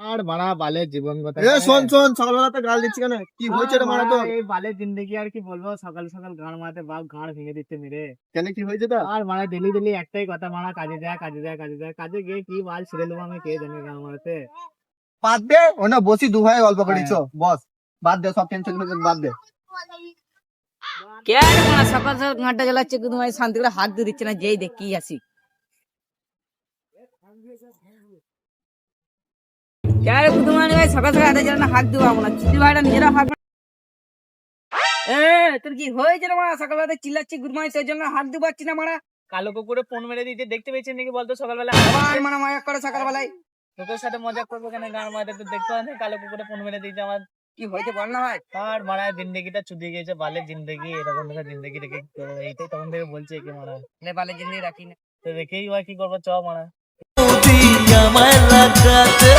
আর মারা বালের জীবন কথা শোন শোন, সকালবেলা তো গাল দিচ্ছি কেন? কি হয়েছে রে মারা? তো এই বালের জিন্দগি আর কি বলবো, সকাল সকাল গান মারাতে বাপ ঘাড় ভেঙে দিচ্ছে মেরে। কেন, কি হয়েছে? তো আর মারা ডেলি ডেলি একটাই কথা, মারা কাজে যায় কাজে যায় কাজে যায়, কাজে গিয়ে কি বাল ছিঁড়ে নেবো আমি কে জানে গান মারাতে। বাদ দে, ওনা বসি দু ভাই গল্প করিস। বস, বাদ দে সব টেনশন বাদ দে। কে রে মারা সকাল সকাল ঘাটটা জ্বালাচ্ছে, তুমি শান্তি করে হাত দিয়ে দিচ্ছে না, যেই দেখি আসি। কে রে কুতুমানি ভাই সকাল সকাল হাতে জ্বালানো হাত দিব আমরা, চিঠি ভাইটা নিজেরা হাত। তোর কি হয়েছে রে মারা? সকালবেলা চিল্লাচ্ছি গুড মর্নিং, সেই জন্য হাত দিব পারছি না মারা। কালো কুকুরে ফোন মেরে দিতে দেখতে পেয়েছেন নাকি বলতো সকালবেলা? আবার মানে মজা করে সকালবেলায়। তোর সাথে মজা করবো কেন? গান মারাতে তো দেখতে হয় না, কালো কুকুরে ফোন মেরে দিয়েছে আমার। কি হয়েছে বল না ভাই। আর মারা জিন্দগিটা চুদিয়ে গেছে, বালের জিন্দগি, এরকম একটা জিন্দগি রেখে এইটাই তখন থেকে বলছে কি মারা। নেপালে জিন্দি রাখি না তো রেখেই বা কি করবো, চ মারা। আমার লাগাতে